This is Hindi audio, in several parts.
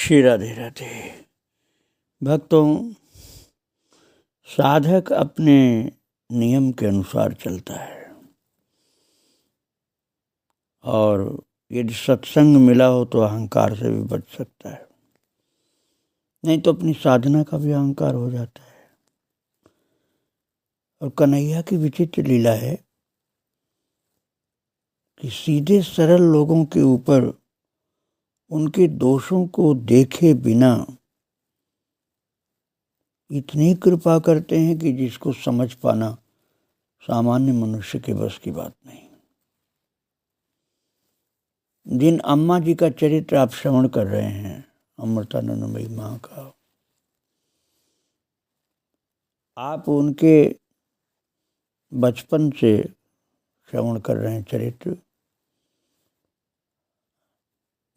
श्री राधे राधे। भक्तों, साधक अपने नियम के अनुसार चलता है और यदि सत्संग मिला हो तो अहंकार से भी बच सकता है, नहीं तो अपनी साधना का भी अहंकार हो जाता है। और कन्हैया की विचित्र लीला है कि सीधे सरल लोगों के ऊपर उनके दोषों को देखे बिना इतनी कृपा करते हैं कि जिसको समझ पाना सामान्य मनुष्य के बस की बात नहीं। जिन अम्मा जी का चरित्र आप श्रवण कर रहे हैं, अमृतानंदमयी माँ का, आप उनके बचपन से श्रवण कर रहे हैं चरित्र,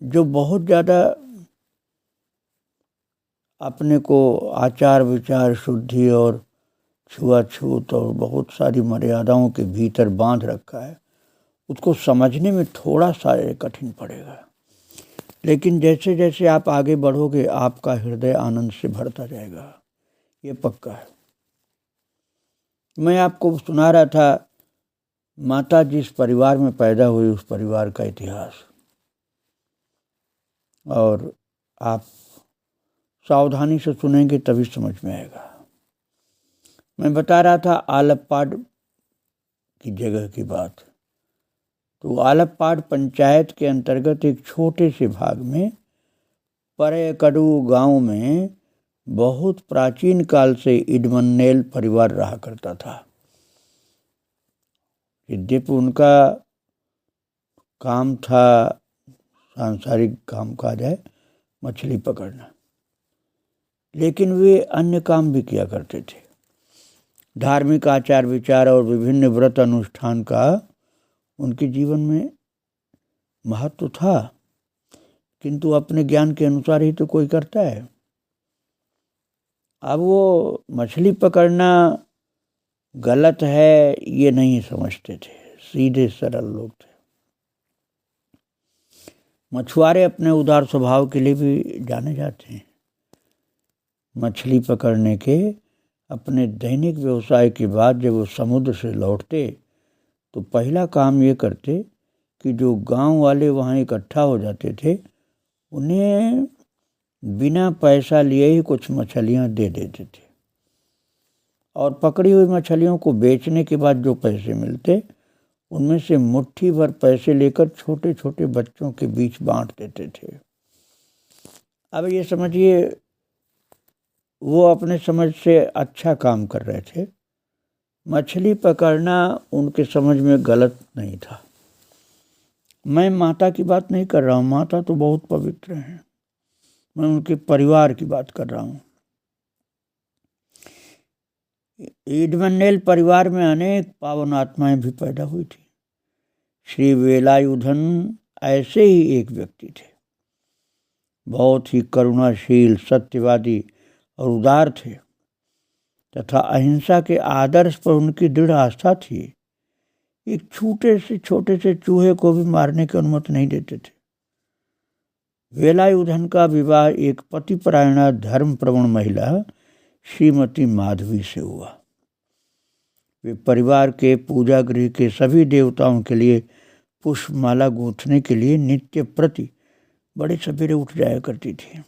जो बहुत ज़्यादा अपने को आचार विचार शुद्धि और छुआछूत और बहुत सारी मर्यादाओं के भीतर बांध रखा है, उसको समझने में थोड़ा सा कठिन पड़ेगा। लेकिन जैसे जैसे आप आगे बढ़ोगे आपका हृदय आनंद से भरता जाएगा, ये पक्का है। मैं आपको सुना रहा था माता जिस परिवार में पैदा हुई उस परिवार का इतिहास, और आप सावधानी से सुनेंगे तभी समझ में आएगा। मैं बता रहा था आलपाड़ की जगह की बात। तो आलपाड़ पंचायत के अंतर्गत एक छोटे से भाग में परेकड़ू गांव में बहुत प्राचीन काल से इडमन्नेल परिवार रहा करता था। यद्यपि उनका काम था सांसारिक कामकाज है, मछली पकड़ना, लेकिन वे अन्य काम भी किया करते थे। धार्मिक आचार विचार और विभिन्न व्रत अनुष्ठान का उनके जीवन में महत्व था, किंतु अपने ज्ञान के अनुसार ही तो कोई करता है। अब वो मछली पकड़ना गलत है ये नहीं समझते थे, सीधे सरल लोग थे। मछुआरे अपने उदार स्वभाव के लिए भी जाने जाते हैं। मछली पकड़ने के अपने दैनिक व्यवसाय के बाद जब वो समुद्र से लौटते तो पहला काम ये करते कि जो गांव वाले वहाँ इकट्ठा हो जाते थे उन्हें बिना पैसा लिए ही कुछ मछलियाँ दे देते थे, और पकड़ी हुई मछलियों को बेचने के बाद जो पैसे मिलते उनमें से मुट्ठी भर पैसे लेकर छोटे छोटे बच्चों के बीच बांट देते थे। अब ये समझिए वो अपने समझ से अच्छा काम कर रहे थे। मछली पकड़ना उनके समझ में गलत नहीं था। मैं माता की बात नहीं कर रहा हूँ, माता तो बहुत पवित्र हैं, मैं उनके परिवार की बात कर रहा हूँ। इडमन्नेल परिवार में अनेक पावन आत्माएं भी पैदा हुई थी। श्री वेलायुधन ऐसे ही एक व्यक्ति थे। बहुत ही करुणाशील, सत्यवादी और उदार थे तथा अहिंसा के आदर्श पर उनकी दृढ़ आस्था थी। एक छोटे से चूहे को भी मारने की अनुमति नहीं देते थे। वेलायुधन का विवाह एक पतिपरायणा धर्म प्रवण महिला श्रीमती माधवी से हुआ। वे परिवार के पूजा गृह के सभी देवताओं के लिए पुष्पमाला गूंथने के लिए नित्य प्रति बड़े सवेरे उठ जाया करती थी।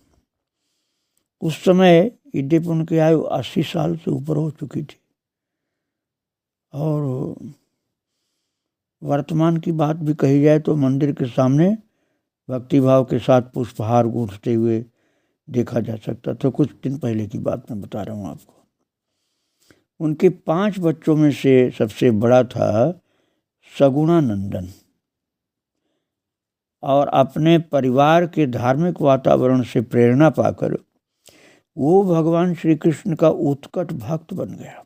उस समय यद्यपि उनकी आयु 80 साल से ऊपर हो चुकी थी, और वर्तमान की बात भी कही जाए तो मंदिर के सामने भक्तिभाव के साथ पुष्पहार गूंथते हुए देखा जा सकता था। कुछ दिन पहले की बात मैं बता रहा हूँ आपको। उनके 5 बच्चों में से सबसे बड़ा था सगुणानंदन, और अपने परिवार के धार्मिक वातावरण से प्रेरणा पाकर वो भगवान श्री कृष्ण का उत्कट भक्त बन गया।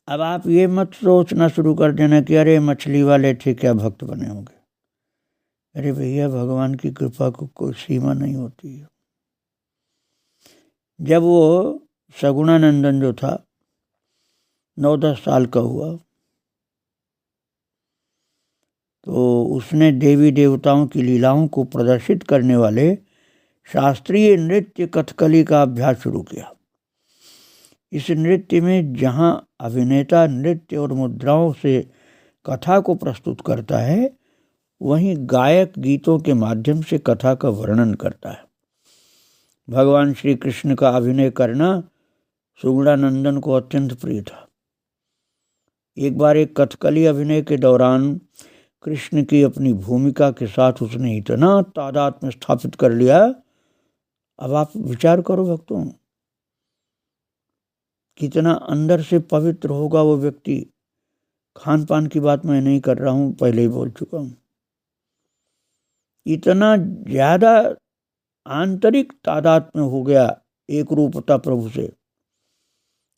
अब आप ये मत सोचना शुरू कर देना कि अरे मछली वाले थे क्या भक्त बने होंगे। अरे भैया, भगवान की कृपा को कोई सीमा नहीं होती है। जब वो सगुणानंदन जो था 9-10 साल का हुआ तो उसने देवी देवताओं की लीलाओं को प्रदर्शित करने वाले शास्त्रीय नृत्य कथकली का अभ्यास शुरू किया। इस नृत्य में जहां अभिनेता नृत्य और मुद्राओं से कथा को प्रस्तुत करता है, वहीं गायक गीतों के माध्यम से कथा का वर्णन करता है। भगवान श्री कृष्ण का अभिनय करना सुगुणानंदन को अत्यंत प्रिय था। एक बार एक कथकली अभिनय के दौरान कृष्ण की अपनी भूमिका के साथ उसने इतना तादात्म्य स्थापित कर लिया। अब आप विचार करो भक्तों, कितना अंदर से पवित्र होगा वो व्यक्ति। खान पान की बात मैं नहीं कर रहा हूं, पहले ही बोल चुका हूं। इतना ज्यादा आंतरिक तादात्म्य हो गया एक रूपता प्रभु से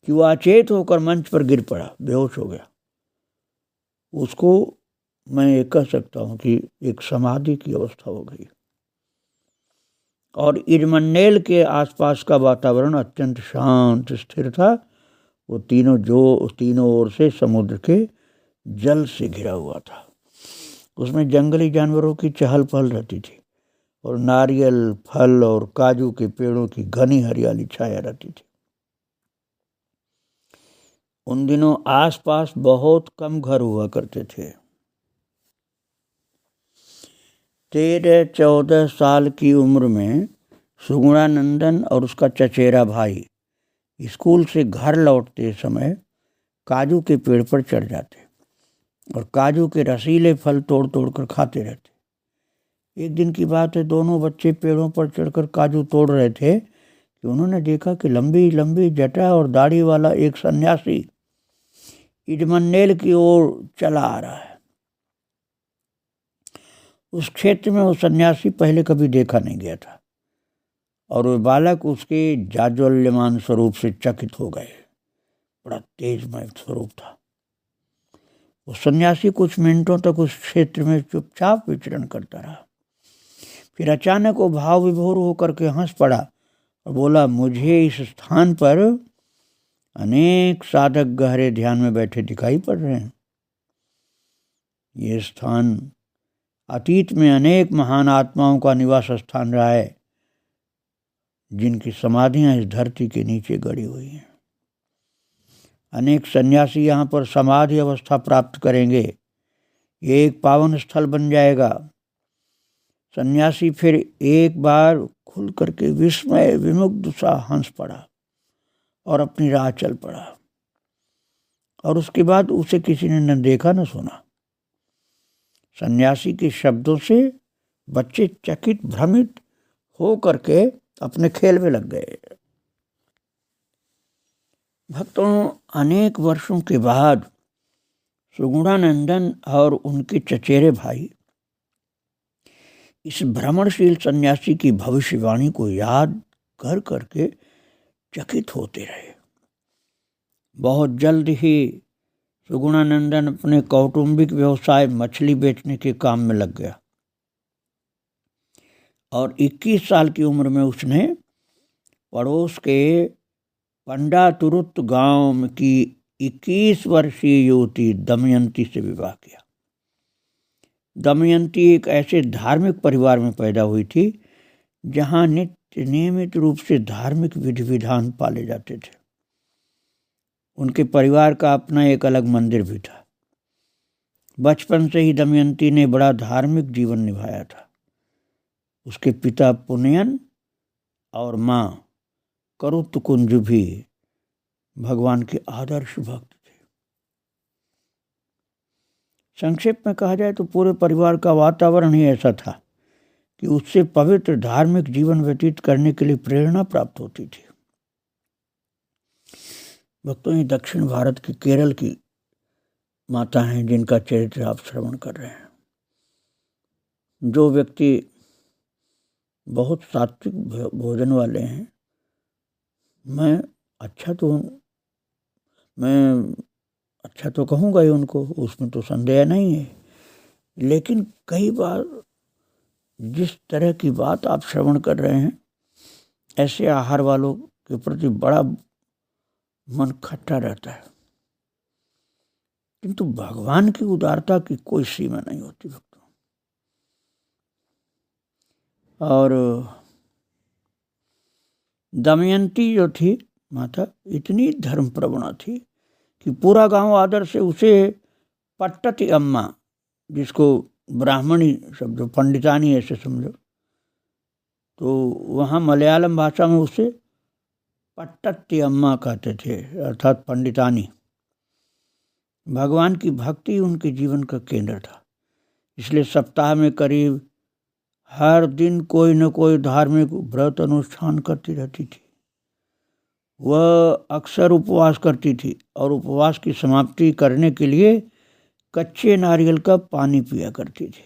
कि वो अचेत होकर मंच पर गिर पड़ा, बेहोश हो गया। उसको मैं ये कह सकता हूं कि एक समाधि की अवस्था हो गई। और इरमन्नेल के आसपास का वातावरण अत्यंत शांत स्थिर था। वो तीनों ओर से समुद्र के जल से घिरा हुआ था। उसमें जंगली जानवरों की चहल पहल रहती थी और नारियल, फल और काजू के पेड़ों की घनी हरियाली छाया रहती थी। उन दिनों आसपास बहुत कम घर हुआ करते थे। 13-14 साल की उम्र में सुगुणानंदन और उसका चचेरा भाई स्कूल से घर लौटते समय काजू के पेड़ पर चढ़ जाते और काजू के रसीले फल तोड़ तोड़ कर खाते रहते। एक दिन की बात है, दोनों बच्चे पेड़ों पर चढ़कर काजू तोड़ रहे थे कि उन्होंने देखा कि लंबी लंबी जटा और दाढ़ी वाला एक सन्यासी इरमन्नेल की ओर चला आ रहा है। उस क्षेत्र में वो सन्यासी पहले कभी देखा नहीं गया था और वे बालक उसके जाज्वल्यमान स्वरूप से चकित हो गए। बड़ा तेजमय स्वरूप था। वो सन्यासी कुछ मिनटों तक उस क्षेत्र में चुपचाप विचरण करता रहा। फिर अचानक वो भाव विभोर होकर के हंस पड़ा और बोला, मुझे इस स्थान पर अनेक साधक गहरे ध्यान में बैठे दिखाई पड़ रहे हैं। ये स्थान अतीत में अनेक महान आत्माओं का निवास स्थान रहा है, जिनकी समाधियां इस धरती के नीचे गड़ी हुई हैं। अनेक सन्यासी यहाँ पर समाधि अवस्था प्राप्त करेंगे। ये एक पावन स्थल बन जाएगा। सन्यासी फिर एक बार खुल करके विस्मय विमुग्ध सा हंस पड़ा और अपनी राह चल पड़ा। और उसके बाद उसे किसी ने न देखा न सुना। सन्यासी के शब्दों से बच्चे चकित भ्रमित हो करके अपने खेल में लग गए। भक्तों, अनेक वर्षों के बाद सुगुणानंदन और उनके चचेरे भाई इस भ्रमणशील सन्यासी की भविष्यवाणी को याद कर करके चकित होते रहे। बहुत जल्द ही सुगुणानंदन अपने कौटुंबिक व्यवसाय मछली बेचने के काम में लग गया और 21 साल की उम्र में उसने पड़ोस के पंडातुरुत गांव की 21 वर्षीय युवती दमयंती से विवाह किया। दमयंती एक ऐसे धार्मिक परिवार में पैदा हुई थी जहां नियमित रूप से धार्मिक विधि विधान पाले जाते थे। उनके परिवार का अपना एक अलग मंदिर भी था। बचपन से ही दमयंती ने बड़ा धार्मिक जीवन निभाया था। उसके पिता पुनयन और माँ करुतकुंज भी भगवान के आदर्श भक्त थे। संक्षेप में कहा जाए तो पूरे परिवार का वातावरण ही ऐसा था कि उससे पवित्र धार्मिक जीवन व्यतीत करने के लिए प्रेरणा प्राप्त होती थी। भक्तों, ये दक्षिण भारत की केरल की माता हैं जिनका चरित्र आप श्रवण कर रहे हैं। जो व्यक्ति बहुत सात्विक भोजन वाले हैं, मैं अच्छा तो कहूँगा ही उनको, उसमें तो संदेह नहीं है। लेकिन कई बार जिस तरह की बात आप श्रवण कर रहे हैं, ऐसे आहार वालों के प्रति बड़ा मन खट्टा रहता है किंतु भगवान की उदारता की कोई सीमा नहीं होती भक्तों। और दमयंती जो थी माता इतनी धर्म प्रवणा थी कि पूरा गांव आदर से उसे पट्टती अम्मा, जिसको ब्राह्मणी शब्द पंडितानी ऐसे समझो, तो वहाँ मलयालम भाषा में उसे पट्टती अम्मा कहते थे, अर्थात पंडितानी। भगवान की भक्ति उनके जीवन का केंद्र था, इसलिए सप्ताह में करीब हर दिन कोई न कोई धार्मिक व्रत अनुष्ठान करती रहती थी। वह अक्सर उपवास करती थी और उपवास की समाप्ति करने के लिए कच्चे नारियल का पानी पिया करती थी।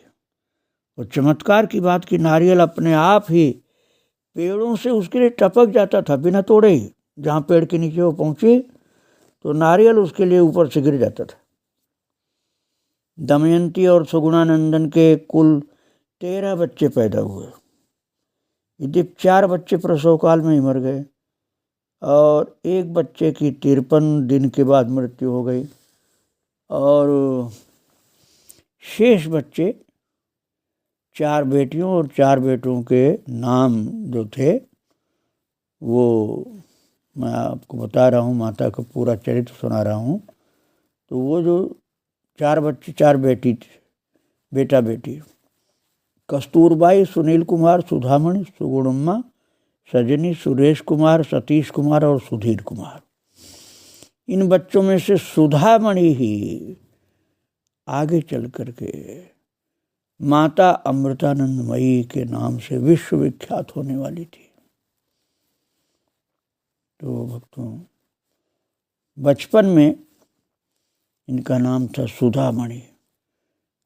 और चमत्कार की बात कि नारियल अपने आप ही पेड़ों से उसके लिए टपक जाता था बिना तोड़े ही। जहाँ पेड़ के नीचे वो पहुंचे तो नारियल उसके लिए ऊपर से गिर जाता था। दमयंती और सुगुणानंदन के कुल 13 बच्चे पैदा हुए। यदि 4 बच्चे प्रसव काल में ही मर गए और एक बच्चे की 53 दिन के बाद मृत्यु हो गई। और शेष बच्चे 4 बेटियों और 4 बेटों के नाम जो थे वो मैं आपको बता रहा हूँ, माता का पूरा चरित्र सुना रहा हूँ। तो वो जो 4 बच्चे 4 बेटी थे, बेटा बेटी, कस्तूरबाई, सुनील कुमार, सुधामणि, सुगुणम्मा, सजनी, सुरेश कुमार, सतीश कुमार और सुधीर कुमार। इन बच्चों में से सुधामणि ही आगे चल करके माता अमृतानंदमयी के नाम से विश्वविख्यात होने वाली थी। तो भक्तों, बचपन में इनका नाम था सुधामणि।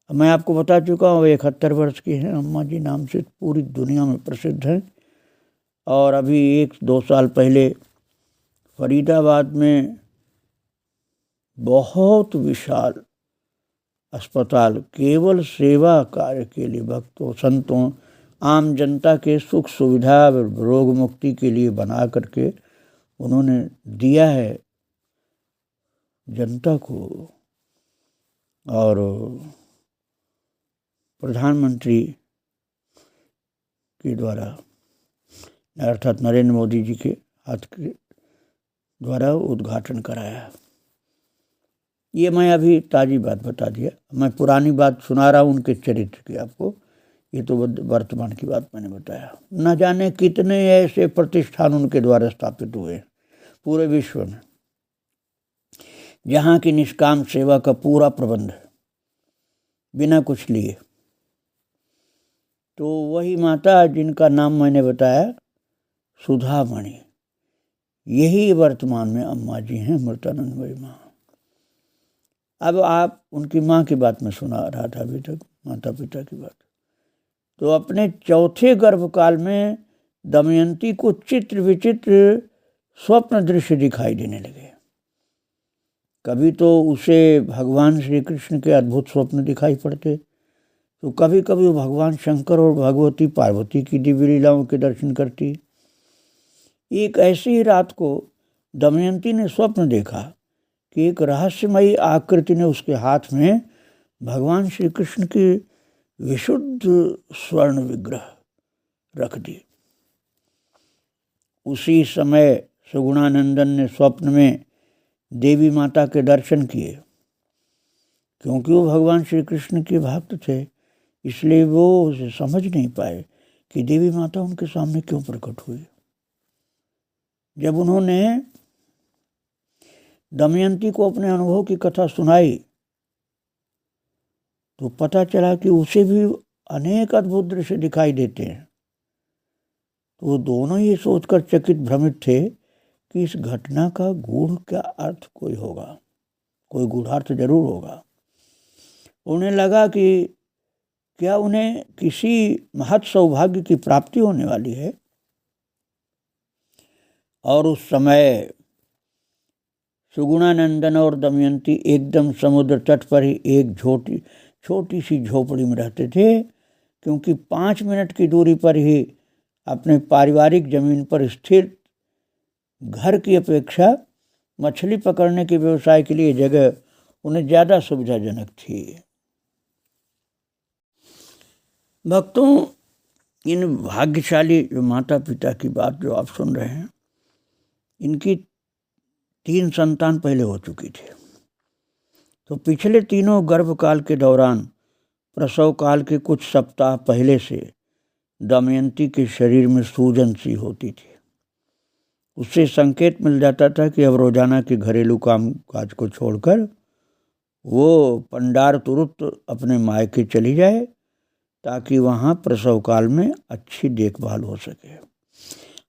मैं आपको बता चुका हूँ 71 वर्ष की हैं अम्मा जी, नाम से पूरी दुनिया में प्रसिद्ध हैं। और अभी 1-2 साल पहले फरीदाबाद में बहुत विशाल अस्पताल केवल सेवा कार्य के लिए, भक्तों, संतों, आम जनता के सुख सुविधा रोग मुक्ति के लिए बना करके उन्होंने दिया है जनता को। और प्रधानमंत्री के द्वारा अर्थात नरेंद्र मोदी जी के हाथ के द्वारा उद्घाटन कराया। ये मैं अभी ताज़ी बात बता दिया, मैं पुरानी बात सुना रहा हूँ उनके चरित्र की आपको। ये तो वर्तमान की बात मैंने बताया। न जाने कितने ऐसे प्रतिष्ठान उनके द्वारा स्थापित हुए पूरे विश्व में, जहाँ की निष्काम सेवा का पूरा प्रबंध है बिना कुछ लिए। तो वही माता जिनका नाम मैंने बताया सुधामणि, यही वर्तमान में अम्मा जी हैं, अमृतानंदमयी माँ। अब आप उनकी माँ की बात में सुना रहा था अभी तक, माता पिता की बात। तो अपने चौथे गर्भकाल में दमयंती को चित्र विचित्र स्वप्न दृश्य दिखाई देने लगे। कभी तो उसे भगवान श्री कृष्ण के अद्भुत स्वप्न दिखाई पड़ते, तो कभी कभी वो भगवान शंकर और भगवती पार्वती की दिव्य लीलाओं के दर्शन करती। एक ऐसी ही रात को दमयंती ने स्वप्न देखा कि एक रहस्यमयी आकृति ने उसके हाथ में भगवान श्री कृष्ण की विशुद्ध स्वर्ण विग्रह रख दी। उसी समय सुगुणानंदन ने स्वप्न में देवी माता के दर्शन किए। क्योंकि वो भगवान श्री कृष्ण के भक्त थे, इसलिए वो उसे समझ नहीं पाए कि देवी माता उनके सामने क्यों प्रकट हुई। जब उन्होंने दमयंती को अपने अनुभव की कथा सुनाई तो पता चला कि उसे भी अनेक अद्भुत दृश्य दिखाई देते हैं। तो वो दोनों ये सोचकर चकित भ्रमित थे कि इस घटना का गूढ़ क्या अर्थ कोई होगा, कोई गूढ़ार्थ जरूर होगा। उन्हें लगा कि क्या उन्हें किसी महत् सौभाग्य की प्राप्ति होने वाली है। और उस समय सुगुणानंदन और दमयंती एकदम समुद्र तट पर ही एक छोटी सी झोपड़ी में रहते थे, क्योंकि 5 मिनट की दूरी पर ही अपने पारिवारिक जमीन पर स्थित घर की अपेक्षा मछली पकड़ने के व्यवसाय के लिए जगह उन्हें ज़्यादा सुविधाजनक थी। भक्तों, इन भाग्यशाली जो माता पिता की बात जो आप सुन रहे हैं, इनकी 3 संतान पहले हो चुकी थी। तो पिछले तीनों गर्भकाल के दौरान प्रसव काल के कुछ सप्ताह पहले से दमयंती के शरीर में सूजन सी होती थी। उससे संकेत मिल जाता था कि अब रोजाना के घरेलू काम काज को छोड़कर वो पंडार तुरंत अपने मायके चली जाए ताकि वहाँ प्रसव काल में अच्छी देखभाल हो सके।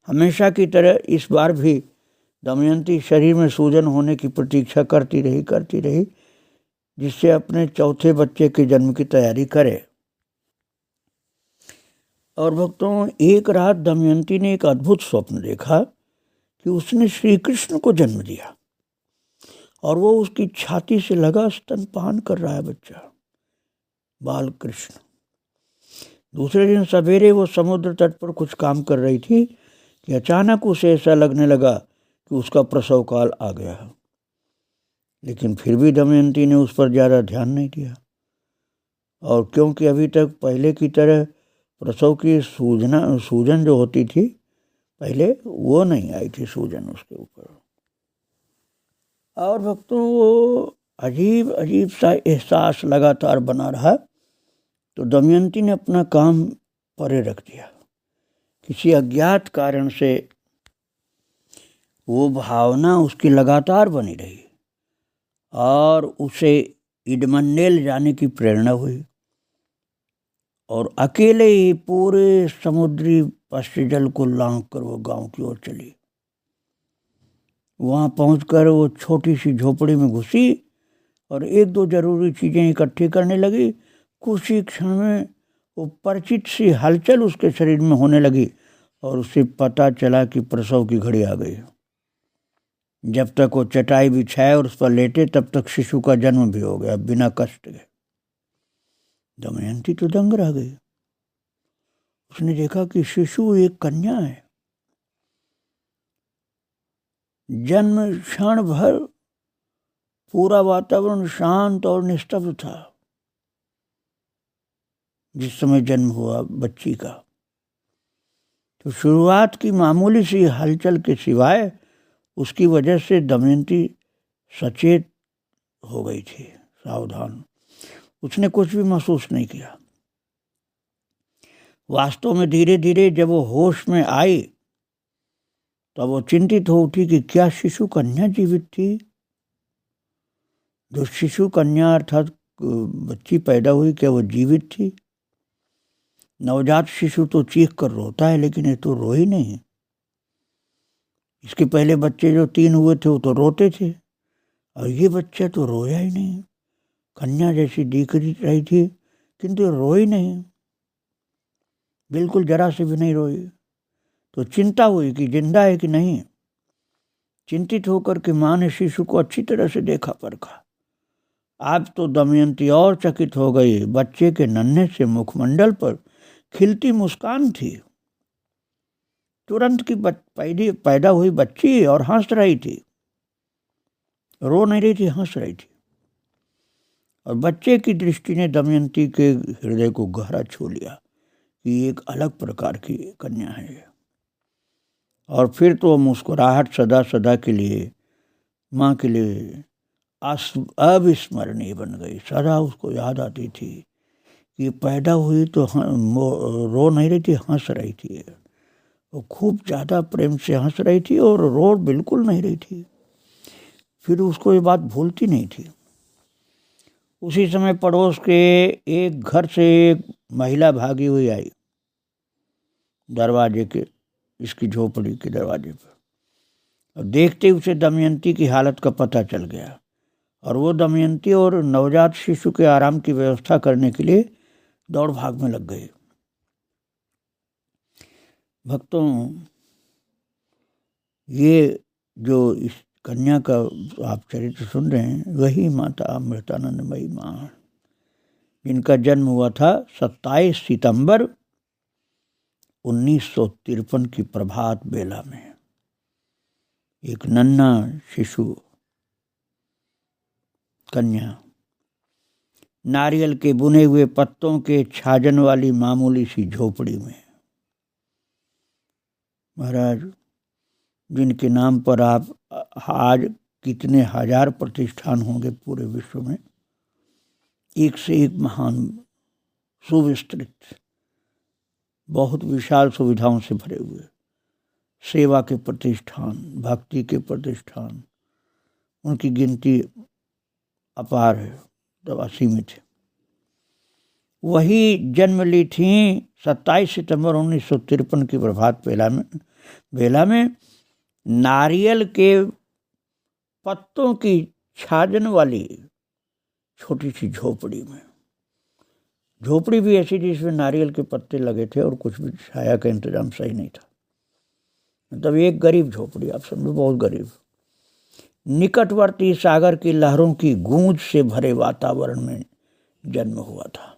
हमेशा की तरह इस बार भी दमयंती शरीर में सूजन होने की प्रतीक्षा करती रही जिससे अपने चौथे बच्चे के जन्म की तैयारी करे। और भक्तों, एक रात दमयंती ने एक अद्भुत स्वप्न देखा कि उसने श्री कृष्ण को जन्म दिया और वो उसकी छाती से लगा स्तनपान कर रहा है बच्चा, बाल कृष्ण। दूसरे दिन सवेरे वो समुद्र तट पर कुछ काम कर रही थी कि अचानक उसे ऐसा लगने लगा कि उसका प्रसव काल आ गया है। लेकिन फिर भी दमयंती ने उस पर ज़्यादा ध्यान नहीं दिया, और क्योंकि अभी तक पहले की तरह प्रसव की सूजन जो होती थी पहले, वो नहीं आई थी सूजन उसके ऊपर। और भक्तों, वो अजीब सा एहसास लगातार बना रहा। तो दमयंती ने अपना काम परे रख दिया। किसी अज्ञात कारण से वो भावना उसकी लगातार बनी रही और उसे इडमंडेल जाने की प्रेरणा हुई और अकेले ही पूरे समुद्री पश्चिम जल को लांघ कर वो गांव की ओर चली। वहाँ पहुंचकर वो छोटी सी झोपड़ी में घुसी और 1-2 जरूरी चीज़ें इकट्ठी करने लगी। कुछ ही क्षण में वो परिचित सी हलचल उसके शरीर में होने लगी और उसे पता चला कि प्रसव की घड़ी आ गई। जब तक वो चटाई बिछाए और उस पर लेटे तब तक शिशु का जन्म भी हो गया बिना कष्ट के। दमयंती तो दंग रह गई। उसने देखा कि शिशु एक कन्या है। जन्म क्षण भर पूरा वातावरण शांत और निस्तब्ध था। जिस समय जन्म हुआ बच्ची का, तो शुरुआत की मामूली सी हलचल के सिवाय उसकी वजह से दमयंती सचेत हो गई थी, सावधान। उसने कुछ भी महसूस नहीं किया। वास्तव में धीरे धीरे जब वो होश में आई तब वो चिंतित हो उठी कि क्या शिशु कन्या जीवित थी। जो शिशु कन्या अर्थात बच्ची पैदा हुई, क्या वो जीवित थी? नवजात शिशु तो चीख कर रोता है, लेकिन ये तो रोई नहीं। इसके पहले बच्चे जो 3 हुए थे वो तो रोते थे, और ये बच्चा तो रोया ही नहीं। कन्या जैसी दिख रही थी किंतु रोई नहीं, बिल्कुल जरा से भी नहीं रोई। तो चिंता हुई कि जिंदा है कि नहीं। चिंतित होकर के माँ ने शिशु को अच्छी तरह से देखा परखा। आज तो दमयंती और चकित हो गई। बच्चे के नन्हे से मुखमंडल पर खिलती मुस्कान थी। तुरंत की पैदा हुई बच्ची और हंस रही थी, रो नहीं रही थी, हंस रही थी। और बच्चे की दृष्टि ने दमयंती के हृदय को गहरा छू लिया कि एक अलग प्रकार की कन्या है। और फिर तो मुस्कुराहट सदा सदा के लिए माँ के लिए अविस्मरणीय बन गई। सदा उसको याद आती थी कि पैदा हुई तो रो नहीं रही थी, हंस रही थी। वो खूब ज़्यादा प्रेम से हंस रही थी और रो बिल्कुल नहीं रही थी। फिर उसको ये बात भूलती नहीं थी। उसी समय पड़ोस के एक घर से एक महिला भागी हुई आई, दरवाजे के, इसकी झोपड़ी के दरवाजे पर, और देखते ही उसे दमयंती की हालत का पता चल गया और वो दमयंती और नवजात शिशु के आराम की व्यवस्था करने के लिए दौड़ भाग में लग गई। भक्तों, ये जो इस कन्या का आप चरित्र सुन रहे हैं वही माता अमृतानंदमयी माँ, जिनका जन्म हुआ था 27 सितंबर 1953 की प्रभात बेला में। एक नन्हा शिशु कन्या नारियल के बुने हुए पत्तों के छाजन वाली मामूली सी झोपड़ी में। महाराज, जिनके नाम पर आप आज कितने हजार प्रतिष्ठान होंगे पूरे विश्व में, एक से एक महान, सुविस्तृत, बहुत विशाल सुविधाओं से भरे हुए सेवा के प्रतिष्ठान, भक्ति के प्रतिष्ठान, उनकी गिनती अपार है, तब असीमित है। वही जन्म ली थी 27 सितंबर 1953 की प्रभात बेला में नारियल के पत्तों की छाजन वाली छोटी सी झोपड़ी में। झोपड़ी भी ऐसी जिसमें नारियल के पत्ते लगे थे और कुछ भी छाया का इंतजाम सही नहीं था। मतलब एक गरीब झोपड़ी, आप समझो, बहुत गरीब। निकटवर्ती सागर की लहरों की गूंज से भरे वातावरण में जन्म हुआ था।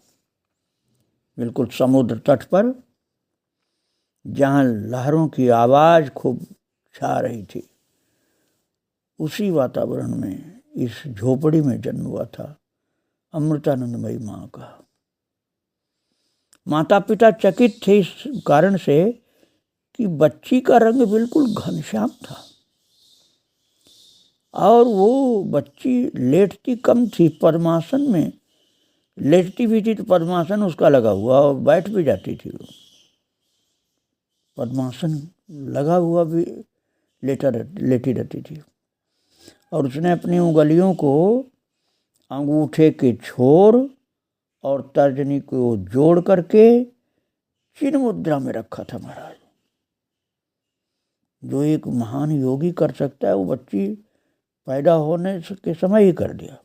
बिल्कुल समुद्र तट पर, जहाँ लहरों की आवाज़ खूब छा रही थी, उसी वातावरण में इस झोपड़ी में जन्म हुआ था अमृतानंदमयी माँ का। माता पिता चकित थे इस कारण से कि बच्ची का रंग बिल्कुल घनश्याम था और वो बच्ची लेटती कम थी, पद्मासन में लेटती भी थी तो पद्मासन उसका लगा हुआ, और बैठ भी जाती थी वो, पद्मासन लगा हुआ भी लेटी रहती थी। और उसने अपनी उंगलियों को अंगूठे के छोर और तर्जनी को जोड़ करके चिन्ह मुद्रा में रखा था। महाराज, जो एक महान योगी कर सकता है वो बच्ची पैदा होने के समय ही कर दिया।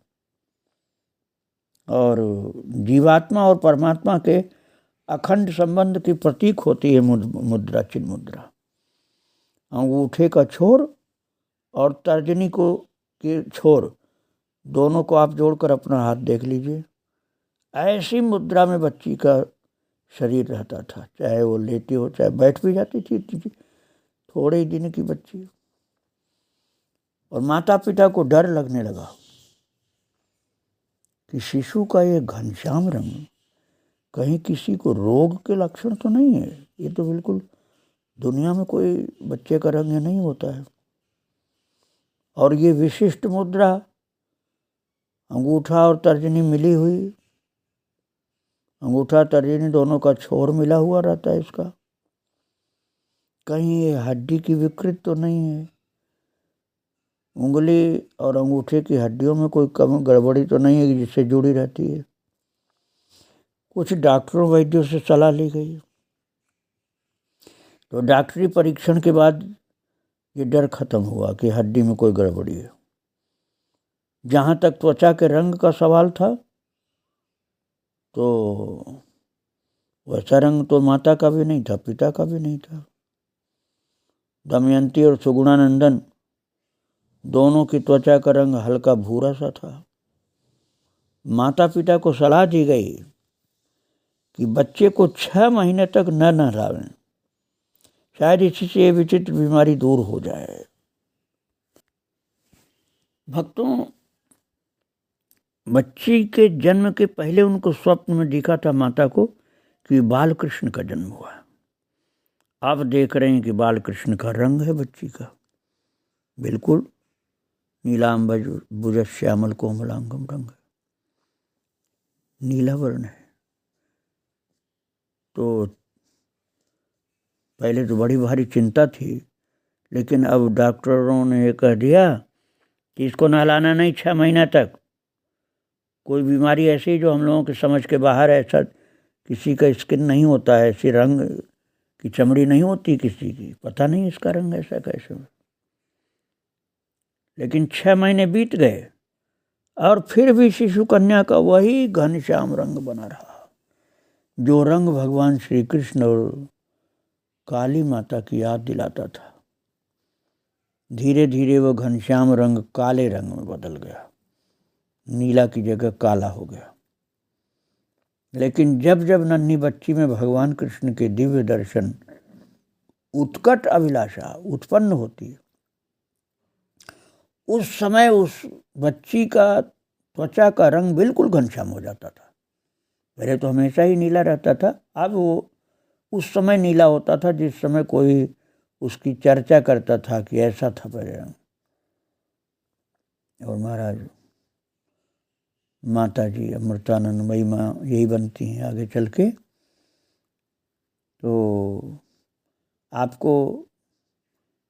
और जीवात्मा और परमात्मा के अखंड संबंध की प्रतीक होती है मुद्रा, चिन्ह मुद्रा। अंगूठे का छोर और तर्जनी को के छोर दोनों को आप जोड़कर अपना हाथ देख लीजिए। ऐसी मुद्रा में बच्ची का शरीर रहता था, चाहे वो लेटी हो चाहे बैठ भी जाती थी, थोड़े ही दिन की बच्ची। और माता पिता को डर लगने लगा कि शिशु का ये घनश्याम रंग कहीं किसी को रोग के लक्षण तो नहीं है। ये तो बिल्कुल दुनिया में कोई बच्चे का रंग नहीं होता है। और ये विशिष्ट मुद्रा, अंगूठा और तर्जनी मिली हुई, अंगूठा तर्जनी दोनों का छोर मिला हुआ रहता है इसका, कहीं ये हड्डी की विकृत तो नहीं है, उंगली और अंगूठे की हड्डियों में कोई कम गड़बड़ी तो नहीं है जिससे जुड़ी रहती है। कुछ डॉक्टरों वैद्यों से सलाह ली गई तो डॉक्टरी परीक्षण के बाद ये डर खत्म हुआ कि हड्डी में कोई गड़बड़ी है। जहाँ तक त्वचा के रंग का सवाल था तो वैसा रंग तो माता का भी नहीं था, पिता का भी नहीं था। दमयंती और सुगुणानंदन दोनों की त्वचा का रंग हल्का भूरा सा था। माता पिता को सलाह दी गई कि बच्चे को 6 महीने तक न नहलाएं, शायद इसी से ये विचित्र बीमारी दूर हो जाए। भक्तों, बच्ची के जन्म के पहले उनको स्वप्न में दिखा था माता को कि बाल कृष्ण का जन्म हुआ। आप देख रहे हैं कि बाल कृष्ण का रंग है बच्ची का, बिल्कुल नीलांबर भुज श्यामल कोमलांगम रंग है, नीला वर्ण है। तो पहले तो बड़ी भारी चिंता थी, लेकिन अब डॉक्टरों ने ये कह दिया कि इसको नहलाना नहीं 6 महीना तक। कोई बीमारी ऐसी जो हम लोगों के समझ के बाहर है, ऐसा किसी का स्किन नहीं होता है, ऐसी रंग की चमड़ी नहीं होती किसी की, पता नहीं इसका रंग ऐसा कैसे। लेकिन 6 महीने बीत गए और फिर भी शिशु कन्या का वही घनश्याम रंग बना रहा, जो रंग भगवान श्री कृष्ण और काली माता की याद दिलाता था। धीरे धीरे वो घनश्याम रंग काले रंग में बदल गया, नीला की जगह काला हो गया। लेकिन जब जब नन्ही बच्ची में भगवान कृष्ण के दिव्य दर्शन, उत्कट अभिलाषा उत्पन्न होती है, उस समय उस बच्ची का त्वचा का रंग बिल्कुल घनश्याम हो जाता था। पहले तो हमेशा ही नीला रहता था, अब वो उस समय नीला होता था जिस समय कोई उसकी चर्चा करता था कि ऐसा था पहले रंग। और महाराज माता जी अमृतानंदमयी माँ यही बनती हैं आगे चल के। तो आपको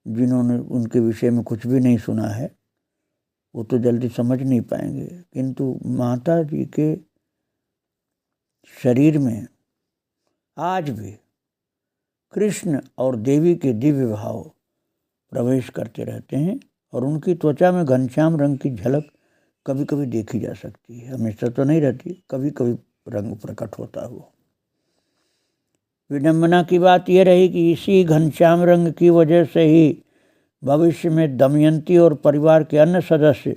जिन्होंने उनके विषय में कुछ भी नहीं सुना है वो तो जल्दी समझ नहीं पाएंगे, किंतु माता जी के शरीर में आज भी कृष्ण और देवी के दिव्य भाव प्रवेश करते रहते हैं और उनकी त्वचा में घनश्याम रंग की झलक कभी कभी देखी जा सकती है। हमेशा तो नहीं रहती, कभी कभी रंग प्रकट होता हुआ। विडंबना की बात यह रही कि इसी घनश्याम रंग की वजह से ही भविष्य में दमयंती और परिवार के अन्य सदस्य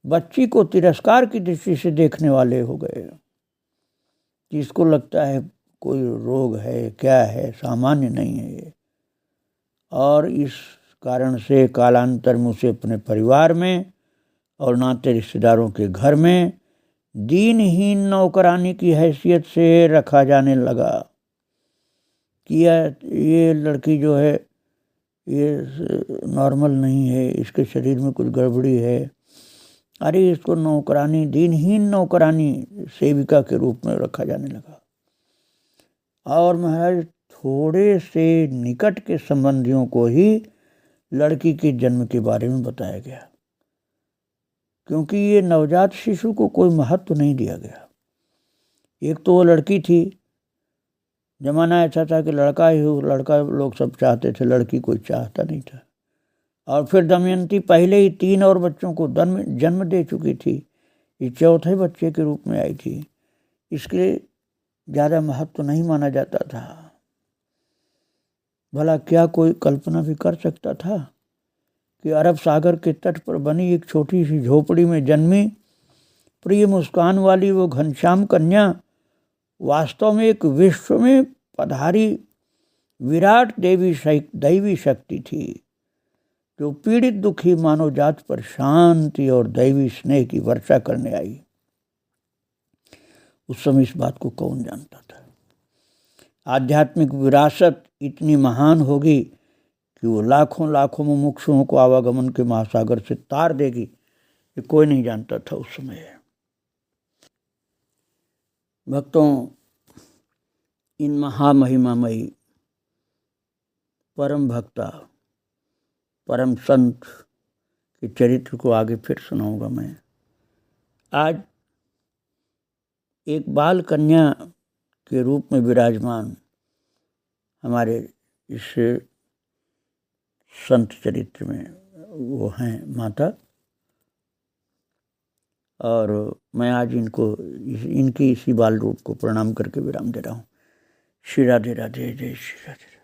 बच्ची को तिरस्कार की दृष्टि से देखने वाले हो गए। जिसको लगता है कोई रोग है, क्या है, सामान्य नहीं है ये। और इस कारण से कालांतर में उसे अपने परिवार में और नाते रिश्तेदारों के घर में दीनहीन नौकरानी की हैसियत से रखा जाने लगा कि ये लड़की जो है ये नॉर्मल नहीं है, इसके शरीर में कुछ गड़बड़ी है। अरे इसको नौकरानी, दीनहीन नौकरानी, सेविका के रूप में रखा जाने लगा। और महाराज थोड़े से निकट के संबंधियों को ही लड़की के जन्म के बारे में बताया गया, क्योंकि ये नवजात शिशु को कोई महत्व नहीं दिया गया। एक तो वो लड़की थी, जमाना ऐसा था कि लड़का ही हो, लड़का लोग सब चाहते थे, लड़की कोई चाहता नहीं था। और फिर दमयंती पहले ही 3 और बच्चों को जन्म दे चुकी थी, ये चौथे बच्चे के रूप में आई थी, इसके ज़्यादा महत्व नहीं माना जाता था। भला क्या कोई कल्पना भी कर सकता था कि अरब सागर के तट पर बनी एक छोटी सी झोपड़ी में जन्मी प्रिय मुस्कान वाली वो घनश्याम कन्या वास्तव में एक विश्व में पधारी विराट दैवी शक्ति थी, जो पीड़ित दुखी मानव जात पर शांति और दैवी स्नेह की वर्षा करने आई। उस समय इस बात को कौन जानता था। आध्यात्मिक विरासत इतनी महान होगी कि वो लाखों लाखों मुमुक्षुओं को आवागमन के महासागर से तार देगी, ये कोई नहीं जानता था उस समय। भक्तों, इन महामहिमामयी परम भक्ता, परम संत के चरित्र को आगे फिर सुनाऊंगा मैं। आज एक बाल कन्या के रूप में विराजमान हमारे इस संत चरित्र में वो हैं माता, और मैं आज इनकी इसी बाल रूप को प्रणाम करके विराम दे रहा हूँ। श्री राधे राधे, जय श्री राधे।